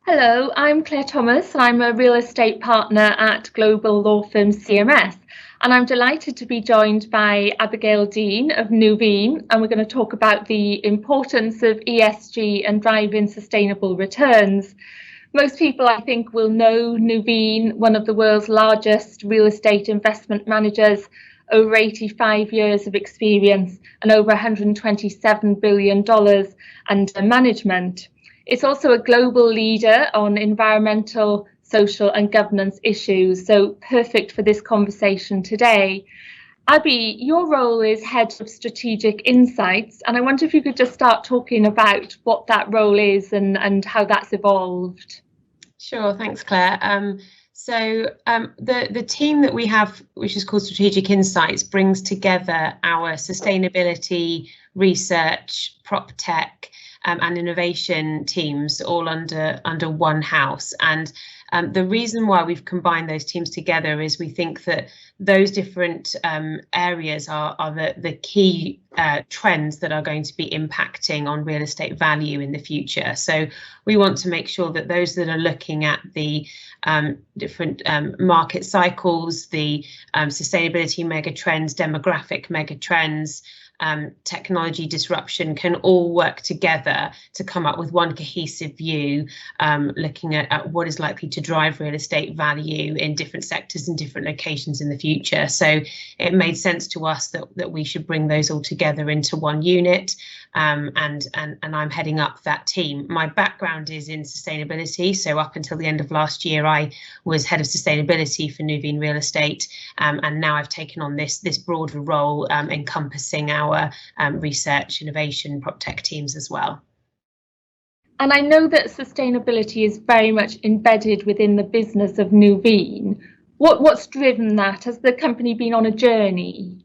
Hello, I'm Clare Thomas. I'm a real estate partner at global law firm CMS, and I'm delighted to be joined by Abigail Dean of Nuveen, and we're going to talk about the importance of ESG and driving sustainable returns. Most people, I think, will know Nuveen, one of the world's largest real estate investment managers, over 85 years of experience and over $127 billion under management. It's also a global leader on environmental, social and governance issues, so perfect for this conversation today. Abby, your role is Head of Strategic Insights, and I wonder if you could just start talking about what that role is and how that's evolved. Sure, thanks, Claire. The team that we have, which is called Strategic Insights, brings together our sustainability, research, prop tech, and innovation teams all under one house. And the reason why we've combined those teams together is we think that those different areas are the key trends that are going to be impacting on real estate value in the future. So we want to make sure that those that are looking at the different market cycles, the sustainability mega trends, demographic mega trends, technology disruption can all work together to come up with one cohesive view, looking at what is likely to drive real estate value in different sectors and different locations in the future. So it made sense to us that we should bring those all together into one unit, and I'm heading up that team. My background is in sustainability, so up until the end of last year I was head of sustainability for Nuveen Real Estate, and now I've taken on this broader role encompassing our research, innovation, prop tech teams as well. And I know that sustainability is very much embedded within the business of Nuveen. What's driven that? Has the company been on a journey?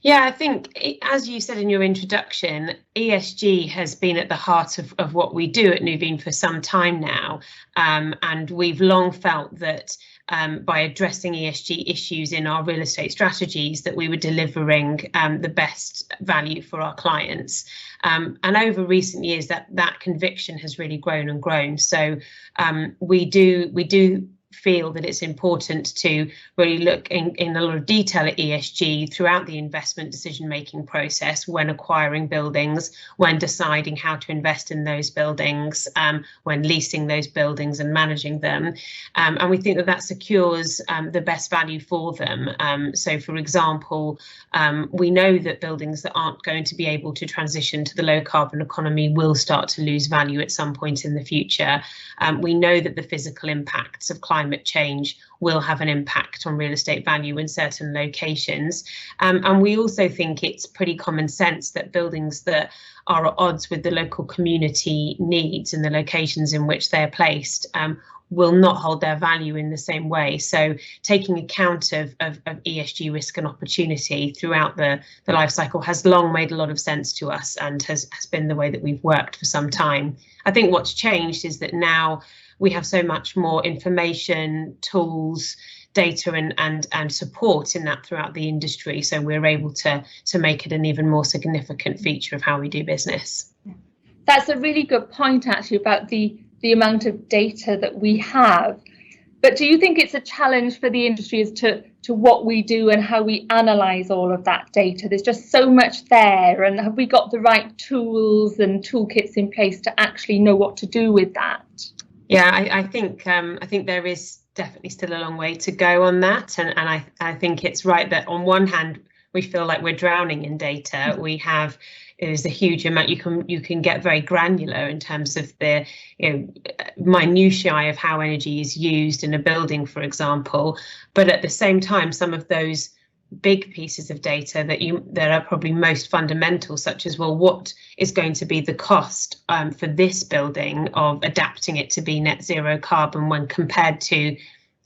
Yeah, I think, as you said in your introduction, ESG has been at the heart of what we do at Nuveen for some time now, and we've long felt that by addressing ESG issues in our real estate strategies that we were delivering the best value for our clients. And over recent years that conviction has really grown and grown. So we do feel that it's important to really look in a lot of detail at ESG throughout the investment decision-making process, when acquiring buildings, when deciding how to invest in those buildings, when leasing those buildings and managing them. And we think that secures the best value for them. So, for example, we know that buildings that aren't going to be able to transition to the low carbon economy will start to lose value at some point in the future. We know that the physical impacts of climate change will have an impact on real estate value in certain locations. And we also think it's pretty common sense that buildings that are at odds with the local community needs and the locations in which they're placed will not hold their value in the same way. So taking account of ESG risk and opportunity throughout the life cycle has long made a lot of sense to us and has been the way that we've worked for some time. I think what's changed is that now we have so much more information, tools, data and support in that throughout the industry. So we're able to make it an even more significant feature of how we do business. That's a really good point, actually, about the amount of data that we have. But do you think it's a challenge for the industry as to what we do and how we analyse all of that data? There's just so much there, and have we got the right tools and toolkits in place to actually know what to do with that? Yeah, I think there is definitely still a long way to go on that, and I think it's right that on one hand we feel like we're drowning in data. There's a huge amount you can get very granular in terms of the minutiae of how energy is used in a building, for example. But at the same time, some of those big pieces of data that are probably most fundamental, such as, well, what is going to be the cost for this building of adapting it to be net zero carbon when compared to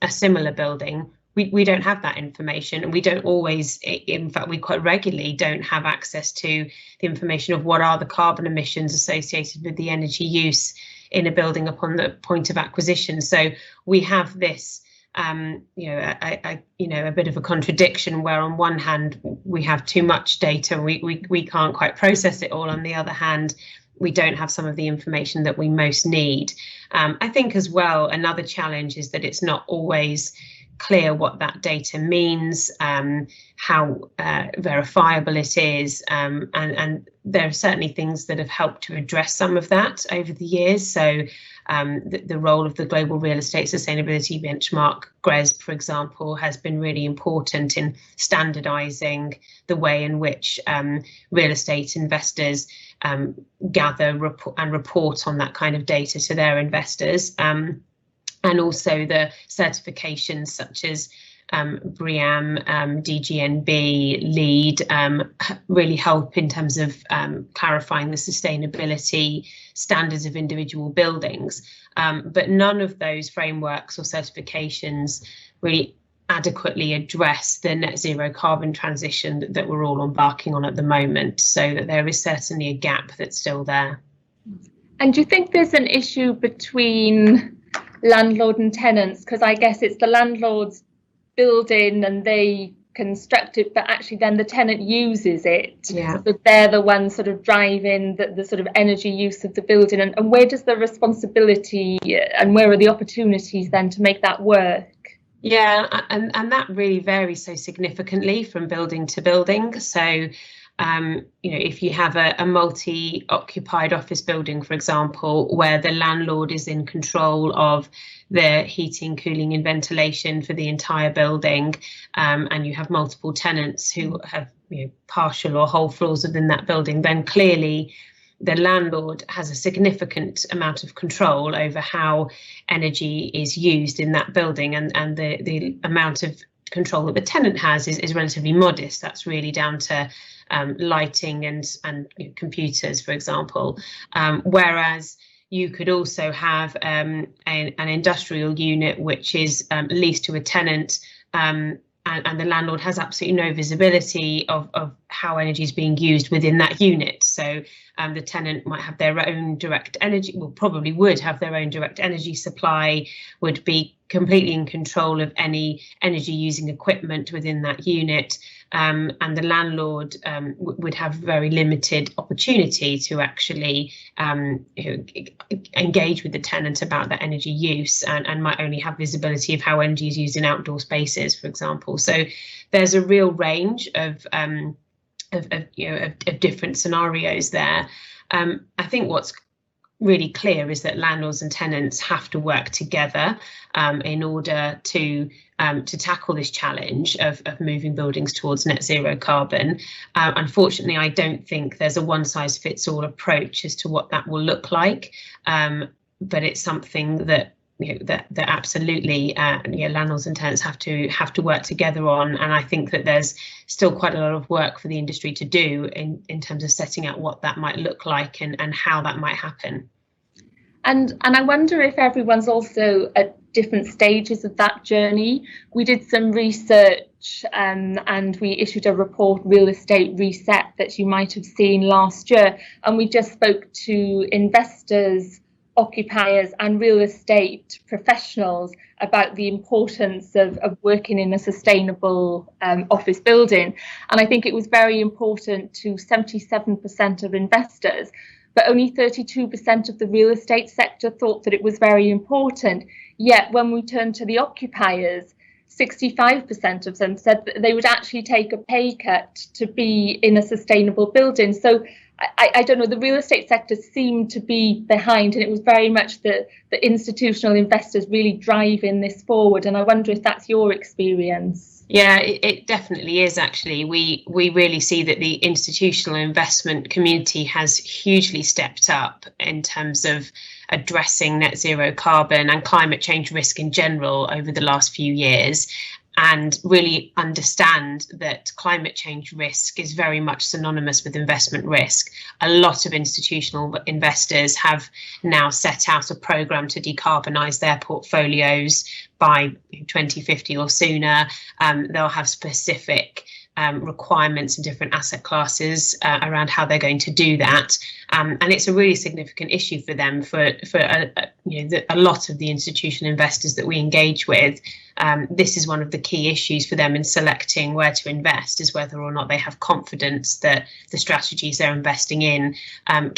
a similar building? We don't have that information, and we don't always, in fact, we quite regularly don't have access to the information of what are the carbon emissions associated with the energy use in a building upon the point of acquisition. So we have this a bit of a contradiction, where on one hand we have too much data, we can't quite process it all. On the other hand, we don't have some of the information that we most need. I think as well, another challenge is that it's not always clear what that data means, how verifiable it is, and there are certainly things that have helped to address some of that over the years. So the role of the Global Real Estate Sustainability Benchmark, GRESB, for example, has been really important in standardising the way in which real estate investors gather and report on that kind of data to their investors. And also the certifications such as BREEAM, DGNB, LEED really help in terms of clarifying the sustainability standards of individual buildings. But none of those frameworks or certifications really adequately address the net zero carbon transition that we're all embarking on at the moment. So that there is certainly a gap that's still there. And do you think there's an issue between landlord and tenants? Because I guess it's the landlord's building and they construct it, but actually then the tenant uses it. Yeah. So they're the ones sort of driving the sort of energy use of the building. And where does the responsibility and where are the opportunities then to make that work? Yeah, and that really varies so significantly from building to building. So if you have a multi-occupied office building, for example, where the landlord is in control of the heating, cooling and ventilation for the entire building, and you have multiple tenants who have partial or whole floors within that building, then clearly the landlord has a significant amount of control over how energy is used in that building, and the amount of control that the tenant has is relatively modest. That's really down to lighting and computers, for example. Whereas you could also have an industrial unit which is leased to a tenant, and the landlord has absolutely no visibility of how energy is being used within that unit. So the tenant might have their own direct energy, well, probably would have their own direct energy supply, would be completely in control of any energy using equipment within that unit, and the landlord would have very limited opportunity to actually engage with the tenant about that energy use, and might only have visibility of how energy is used in outdoor spaces, for example. So there's a real range of different scenarios there. I think what's really clear is that landlords and tenants have to work together in order to tackle this challenge of moving buildings towards net zero carbon. Unfortunately, I don't think there's a one-size-fits-all approach as to what that will look like, but it's something that that absolutely landlords and tenants have to work together on. And I think that there's still quite a lot of work for the industry to do in terms of setting out what that might look like and how that might happen. And I wonder if everyone's also at different stages of that journey. We did some research and we issued a report, Real Estate Reset, that you might have seen last year. And we just spoke to investors, occupiers and real estate professionals about the importance of working in a sustainable office building. And I think it was very important to 77% of investors, but only 32% of the real estate sector thought that it was very important. Yet when we turned to the occupiers, 65% of them said that they would actually take a pay cut to be in a sustainable building. So I don't know, the real estate sector seemed to be behind, and it was very much the institutional investors really driving this forward. And I wonder if that's your experience. Yeah, it definitely is, actually. We really see that the institutional investment community has hugely stepped up in terms of addressing net zero carbon and climate change risk in general over the last few years, and really understand that climate change risk is very much synonymous with investment risk. A lot of institutional investors have now set out a programme to decarbonise their portfolios by 2050 or sooner. They'll have specific requirements in different asset classes around how they're going to do that. And it's a really significant issue for them, for a lot of the institutional investors that we engage with. This is one of the key issues for them in selecting where to invest, is whether or not they have confidence that the strategies they're investing in have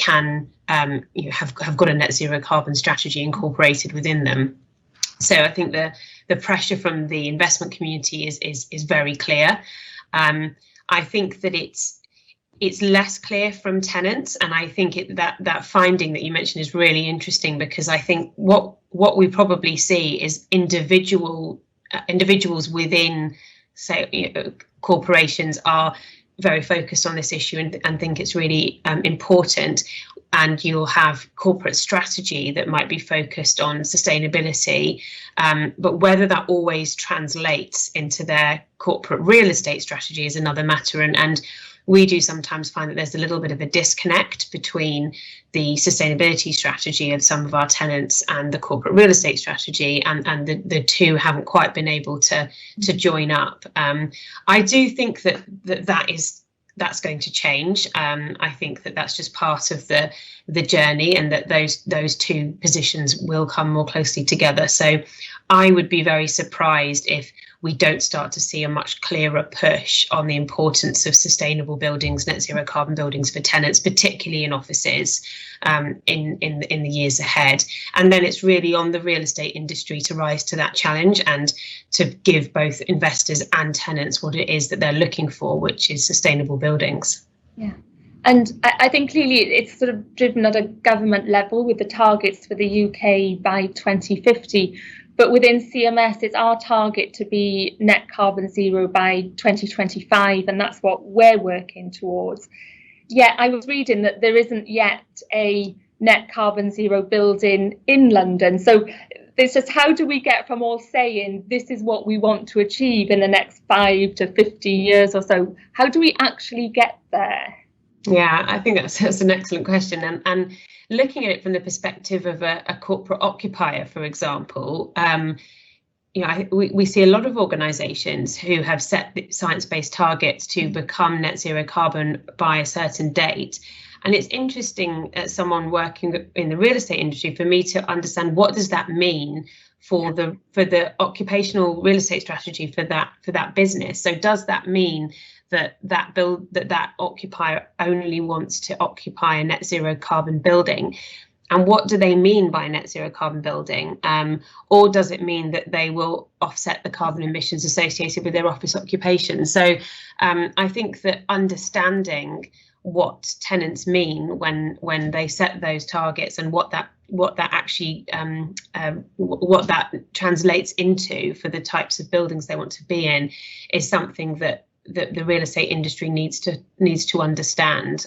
got a net zero carbon strategy incorporated within them. So I think the pressure from the investment community is very clear. I think that it's less clear from tenants, and I think that finding that you mentioned is really interesting, because I think what we probably see is individuals within, say, corporations are very focused on this issue and think it's really important. And you'll have corporate strategy that might be focused on sustainability, but whether that always translates into their corporate real estate strategy is another matter. And we do sometimes find that there's a little bit of a disconnect between the sustainability strategy of some of our tenants and the corporate real estate strategy, and the two haven't quite been able to join up. I do think that's going to change. I think that's just part of the journey, and that those two positions will come more closely together. So I would be very surprised if we don't start to see a much clearer push on the importance of sustainable buildings, net zero carbon buildings for tenants, particularly in offices, in the years ahead. And then it's really on the real estate industry to rise to that challenge and to give both investors and tenants what it is that they're looking for, which is sustainable buildings. Yeah. And I think clearly it's sort of driven at a government level with the targets for the UK by 2050. But within CMS, it's our target to be net carbon zero by 2025, and that's what we're working towards. Yet I was reading that there isn't yet a net carbon zero building in London. So it's just, how do we get from all saying this is what we want to achieve in the next 5 to 50 years or so? How do we actually get there? Yeah, I think that's an excellent question. And looking at it from the perspective of a corporate occupier, for example, we see a lot of organisations who have set science-based targets to become net zero carbon by a certain date. And it's interesting, as someone working in the real estate industry, for me to understand what does that mean for the occupational real estate strategy for that business. So does that mean that occupier only wants to occupy a net zero carbon building? And what do they mean by net zero carbon building? Or does it mean that they will offset the carbon emissions associated with their office occupation? So I think that understanding what tenants mean when they set those targets, and what that actually what that translates into for the types of buildings they want to be in, is something that the real estate industry needs to understand,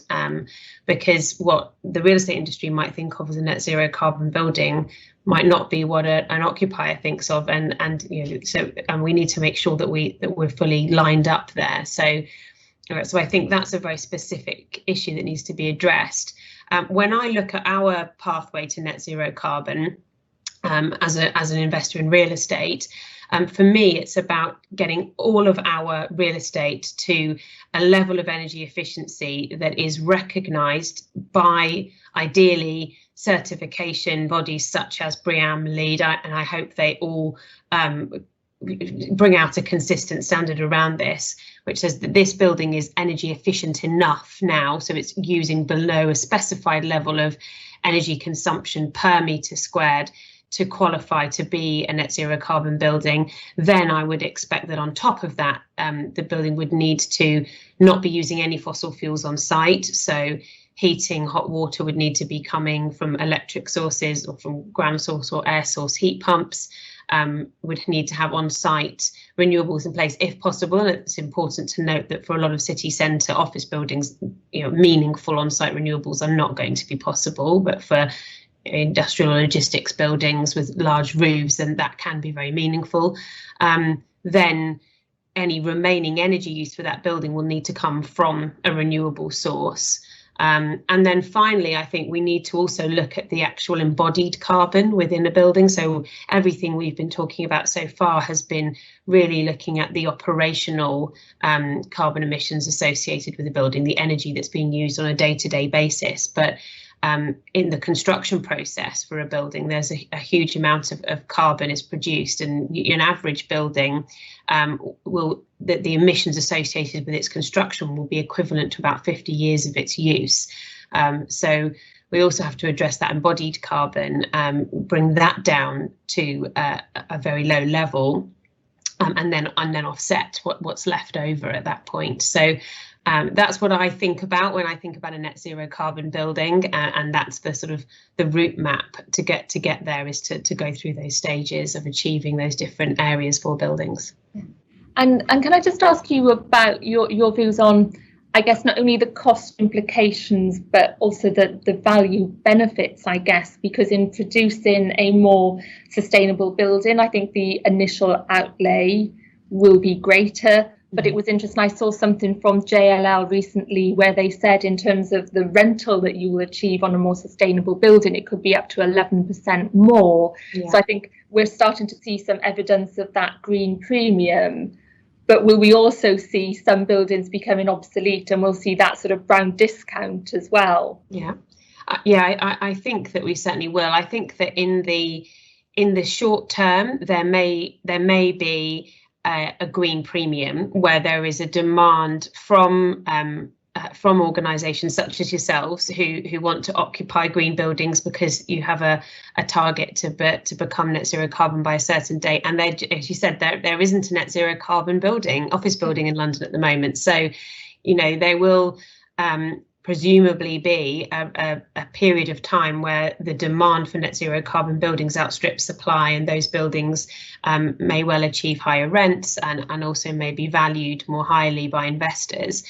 because what the real estate industry might think of as a net zero carbon building might not be what an occupier thinks of, and we need to make sure that we're fully lined up there. So I think that's a very specific issue that needs to be addressed. When I look at our pathway to net zero carbon, as an investor in real estate, for me, it's about getting all of our real estate to a level of energy efficiency that is recognised by, ideally, certification bodies such as BREEAM, LEED, and I hope they all bring out a consistent standard around this, which says that this building is energy efficient enough now, so it's using below a specified level of energy consumption per metre squared to qualify to be a net zero carbon building. Then I would expect that on top of that, the building would need to not be using any fossil fuels on site. So heating, hot water would need to be coming from electric sources or from ground source or air source heat pumps. Would need to have on-site renewables in place if possible. And it's important to note that for a lot of city centre office buildings, meaningful on-site renewables are not going to be possible, but for industrial logistics buildings with large roofs, and that can be very meaningful. Then any remaining energy use for that building will need to come from a renewable source. And then finally, I think we need to also look at the actual embodied carbon within a building. So everything we've been talking about so far has been really looking at the operational carbon emissions associated with the building, the energy that's being used on a day-to-day basis. But in the construction process for a building, there's a huge amount of carbon is produced, and an average building the emissions associated with its construction will be equivalent to about 50 years of its use. So we also have to address that embodied carbon, bring that down to a very low level, and then offset what's left over at that point. So that's what I think about when I think about a net zero carbon building, and that's the sort of the route map to get there, is to go through those stages of achieving those different areas for buildings. And can I just ask you about your views on, I guess, not only the cost implications, but also the value benefits, I guess, because in producing a more sustainable building, I think the initial outlay will be greater. But it was interesting, I saw something from JLL recently where they said in terms of the rental that you will achieve on a more sustainable building, it could be up to 11% more. Yeah. So I think we're starting to see some evidence of that green premium. But will we also see some buildings becoming obsolete, and we'll see that sort of brown discount as well? Yeah, I think that we certainly will. I think that in the short term, there may be a green premium where there is a demand from organisations such as yourselves who want to occupy green buildings because you have a target to become net zero carbon by a certain date. And there, as you said, there isn't a net zero carbon office building in London at the moment. So, there will presumably be a period of time where the demand for net zero carbon buildings outstrips supply, and those buildings may well achieve higher rents and also may be valued more highly by investors.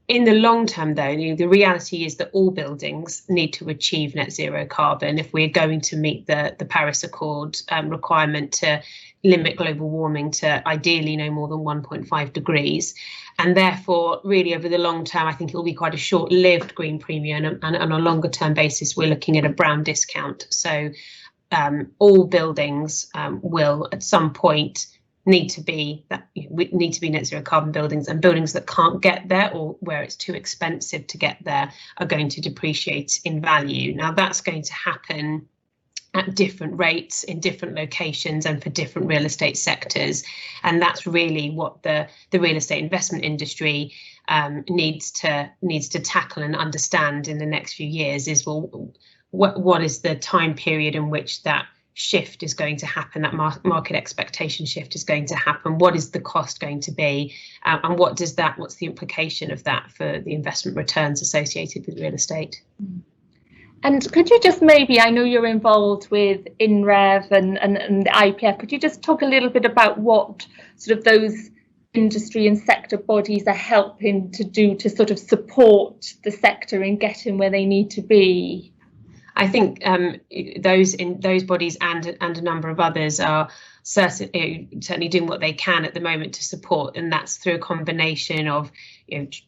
In the long term, though, the reality is that all buildings need to achieve net zero carbon if we're going to meet the Paris Accord requirement to limit global warming to ideally no more than 1.5 degrees. And therefore, really, over the long term, I think it will be quite a short-lived green premium. And on a longer term basis, we're looking at a brown discount. So all buildings will at some point need to be net zero carbon buildings, and buildings that can't get there or where it's too expensive to get there are going to depreciate in value. Now, that's going to happen at different rates in different locations and for different real estate sectors, and that's really what the real estate investment industry needs to tackle and understand in the next few years. Is, well, what is the time period in which that shift is going to happen, that market expectation shift is going to happen? What is the cost going to be, and what's the implication of that for the investment returns associated with real estate? And could you just maybe, I know you're involved with INREV and the IPF, could you just talk a little bit about what sort of those industry and sector bodies are helping to do to sort of support the sector in getting where they need to be? I think those bodies and a number of others are certainly doing what they can at the moment to support, and that's through a combination of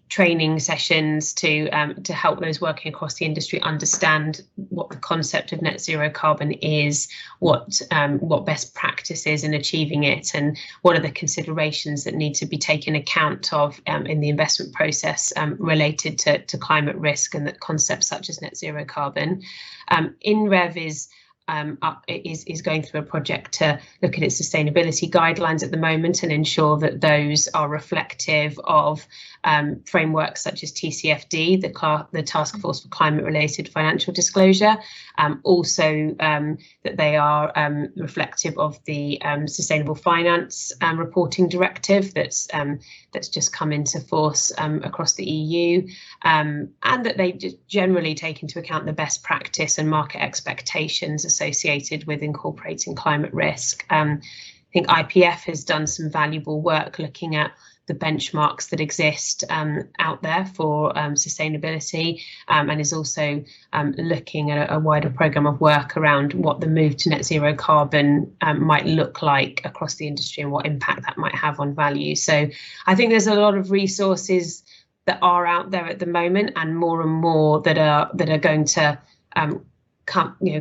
training sessions to help those working across the industry understand what the concept of net zero carbon is, what best practice is in achieving it, and what are the considerations that need to be taken account of in the investment process related to climate risk and the concepts such as net zero carbon. INREV is going through a project to look at its sustainability guidelines at the moment and ensure that those are reflective of frameworks such as TCFD, the Task Force for Climate-Related Financial Disclosure, also that they are reflective of the Sustainable Finance Reporting Directive that's just come into force across the EU, and that they just generally take into account the best practice and market expectations associated with incorporating climate risk. I think IPF has done some valuable work looking at the benchmarks that exist out there for sustainability, and is also looking at a wider programme of work around what the move to net zero carbon might look like across the industry and what impact that might have on value. So I think there's a lot of resources that are out there at the moment, and more that are going to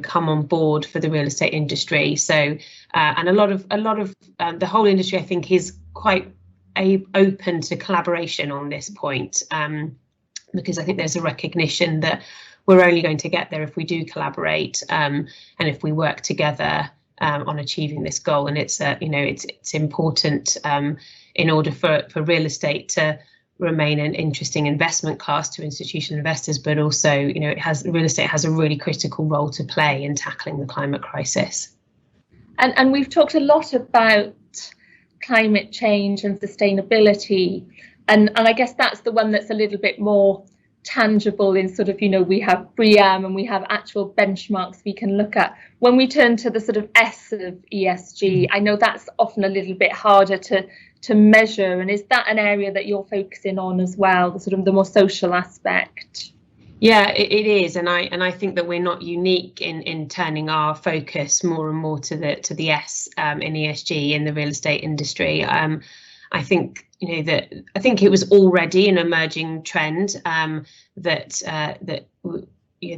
come on board for the real estate industry. So and a lot of the whole industry, I think, is quite open to collaboration on this point, because I think there's a recognition that we're only going to get there if we do collaborate, and if we work together on achieving this goal. And it's it's important in order for real estate to remain an interesting investment class to institutional investors, but also real estate has a really critical role to play in tackling the climate crisis. And we've talked a lot about climate change and sustainability, and I guess that's the one that's a little bit more tangible in sort of, we have BREEAM and we have actual benchmarks we can look at. When we turn to the sort of S of ESG, I know that's often a little bit harder to measure, and is that an area that you're focusing on as well, the sort of the more social aspect? Yeah, it is, and I think that we're not unique in turning our focus more and more to the S in ESG in the real estate industry. I think it was already an emerging trend, that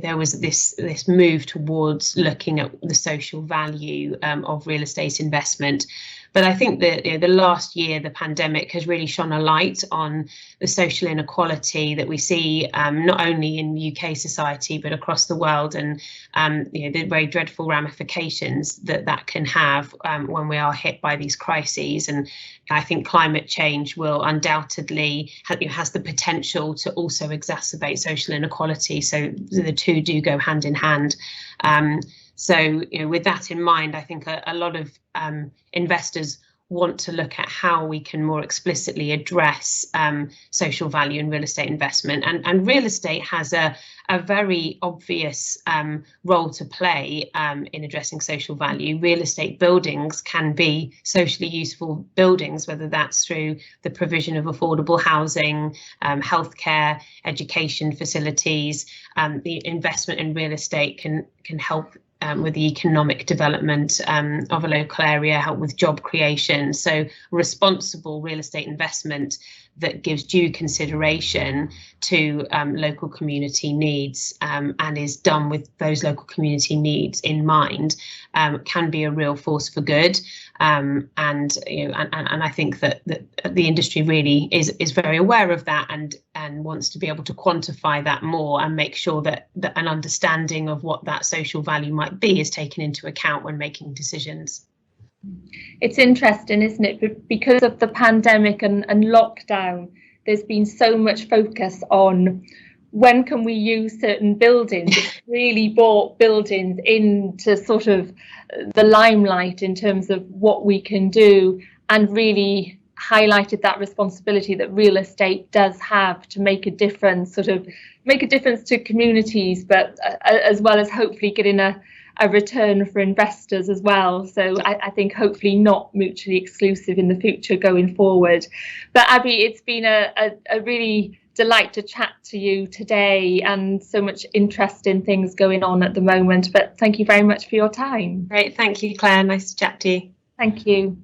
there was this move towards looking at the social value of real estate investment. But I think that the last year, the pandemic has really shone a light on the social inequality that we see not only in UK society but across the world, and the very dreadful ramifications that can have when we are hit by these crises. And I think climate change will undoubtedly has the potential to also exacerbate social inequality. So the two do go hand in hand. So, with that in mind, I think a lot of investors want to look at how we can more explicitly address social value in real estate investment. And real estate has a very obvious role to play in addressing social value. Real estate buildings can be socially useful buildings, whether that's through the provision of affordable housing, healthcare, education facilities. The investment in real estate can help with the economic development of a local area, help with job creation. So responsible real estate investment that gives due consideration to local community needs and is done with those local community needs in mind can be a real force for good. And I think that the industry really is very aware of that and wants to be able to quantify that more and make sure that an understanding of what that social value might be is taken into account when making decisions. It's interesting, isn't it? Because of the pandemic and lockdown, there's been so much focus on when can we use certain buildings. It's really brought buildings into sort of the limelight in terms of what we can do, and really highlighted that responsibility that real estate does have to make a difference to communities, but as well as hopefully getting a return for investors as well. So I think hopefully not mutually exclusive in the future going forward. But Abby, it's been a really delight to chat to you today, and so much interesting things going on at the moment. But thank you very much for your time. Great, thank you, Claire. Nice to chat to you. Thank you.